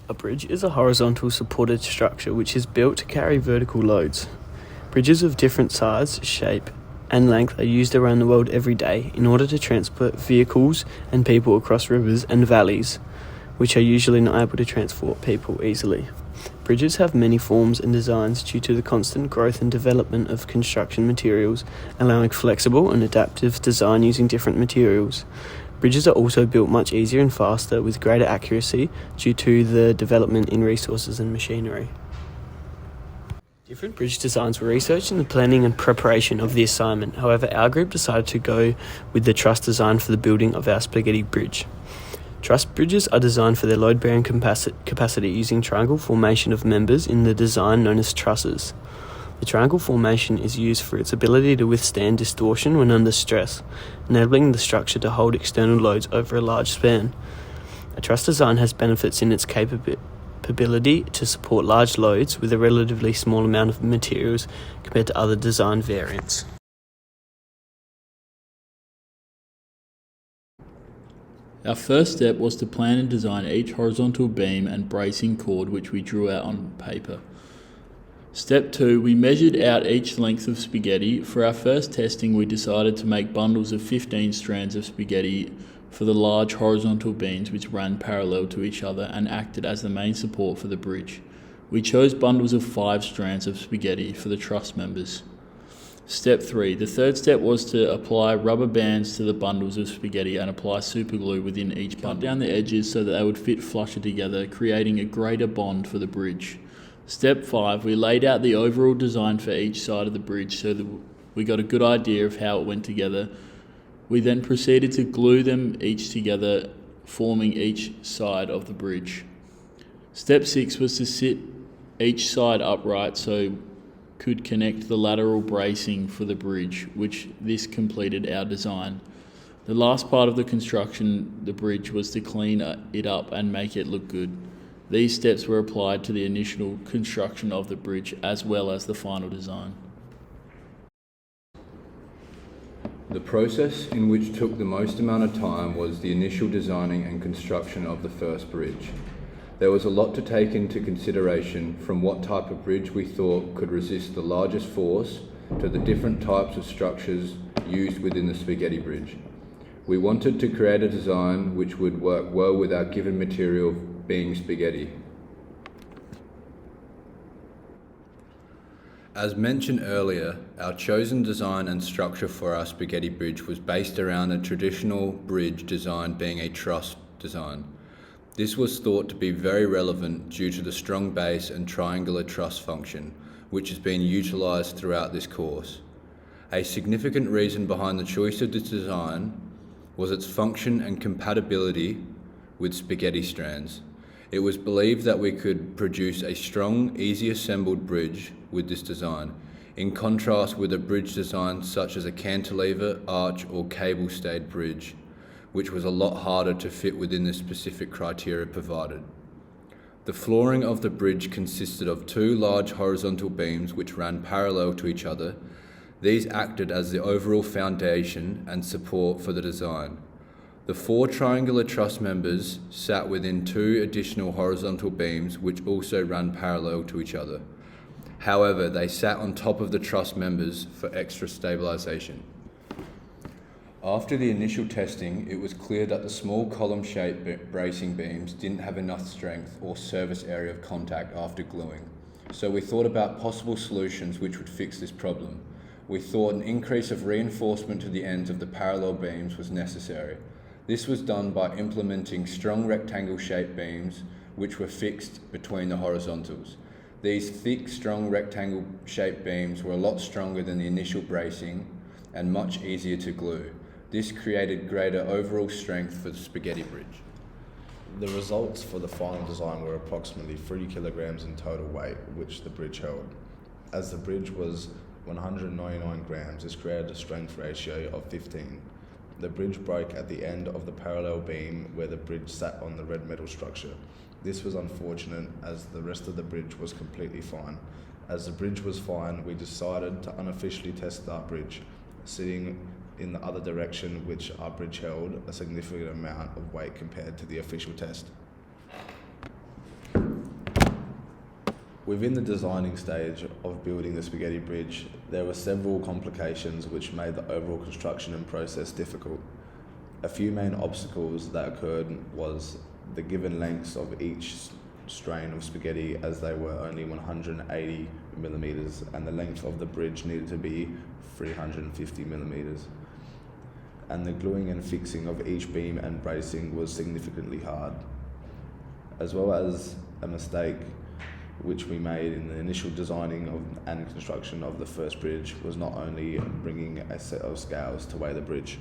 A bridge is a horizontal supported structure which is built to carry vertical loads. Bridges of different size, shape, and length are used around the world every day in order to transport vehicles and people across rivers and valleys, which are usually not able to transport people easily. Bridges have many forms and designs due to the constant growth and development of construction materials, allowing flexible and adaptive design using different materials. Bridges are also built much easier and faster with greater accuracy due to the development in resources and machinery. Different bridge designs were researched in the planning and preparation of the assignment. However, our group decided to go with the truss design for the building of our spaghetti bridge. Truss bridges are designed for their load-bearing capacity using triangle formation of members in the design known as trusses. The triangle formation is used for its ability to withstand distortion when under stress, enabling the structure to hold external loads over a large span. A truss design has benefits in its capability to support large loads with a relatively small amount of materials compared to other design variants. Our first step was to plan and design each horizontal beam and bracing cord which we drew out on paper. Step 2, we measured out each length of spaghetti. For our first testing, we decided to make bundles of 15 strands of spaghetti for the large horizontal beams which ran parallel to each other and acted as the main support for the bridge. We chose bundles of 5 strands of spaghetti for the truss members. Step 3. The third step was to apply rubber bands to the bundles of spaghetti and apply super glue within each bundle. Cut down the edges so that they would fit flusher together, creating a greater bond for the bridge. Step 5. We laid out the overall design for each side of the bridge so that we got a good idea of how it went together. We then proceeded to glue them each together, forming each side of the bridge. Step 6 was to sit each side upright so could connect the lateral bracing for the bridge, which this completed our design. The last part of the construction, the bridge, was to clean it up and make it look good. These steps were applied to the initial construction of the bridge as well as the final design. The process in which took the most amount of time was the initial designing and construction of the first bridge. There was a lot to take into consideration, from what type of bridge we thought could resist the largest force to the different types of structures used within the spaghetti bridge. We wanted to create a design which would work well with our given material being spaghetti. As mentioned earlier, our chosen design and structure for our spaghetti bridge was based around a traditional bridge design being a truss design. This was thought to be very relevant due to the strong base and triangular truss function, which has been utilised throughout this course. A significant reason behind the choice of this design was its function and compatibility with spaghetti strands. It was believed that we could produce a strong, easy assembled bridge with this design, in contrast with a bridge design such as a cantilever, arch or cable-stayed bridge, which was a lot harder to fit within the specific criteria provided. The flooring of the bridge consisted of 2 large horizontal beams which ran parallel to each other. These acted as the overall foundation and support for the design. The 4 triangular truss members sat within 2 additional horizontal beams which also ran parallel to each other. However, they sat on top of the truss members for extra stabilization. After the initial testing, it was clear that the small column-shaped bracing beams didn't have enough strength or surface area of contact after gluing. So we thought about possible solutions which would fix this problem. We thought an increase of reinforcement to the ends of the parallel beams was necessary. This was done by implementing strong rectangle-shaped beams which were fixed between the horizontals. These thick, strong rectangle-shaped beams were a lot stronger than the initial bracing and much easier to glue. This created greater overall strength for the spaghetti bridge. The results for the final design were approximately 3 kilograms in total weight, which the bridge held. As the bridge was 199 grams, this created a strength ratio of 15. The bridge broke at the end of the parallel beam where the bridge sat on the red metal structure. This was unfortunate as the rest of the bridge was completely fine. As the bridge was fine, we decided to unofficially test our bridge, sitting in the other direction, which our bridge held a significant amount of weight compared to the official test. Within the designing stage of building the spaghetti bridge, there were several complications which made the overall construction and process difficult. A few main obstacles that occurred was the given lengths of each strain of spaghetti, as they were only 180 millimeters, and the length of the bridge needed to be 350 millimeters. And the gluing and fixing of each beam and bracing was significantly hard, as well as a mistake which we made in the initial designing and construction of the first bridge was not only bringing a set of scales to weigh the bridge,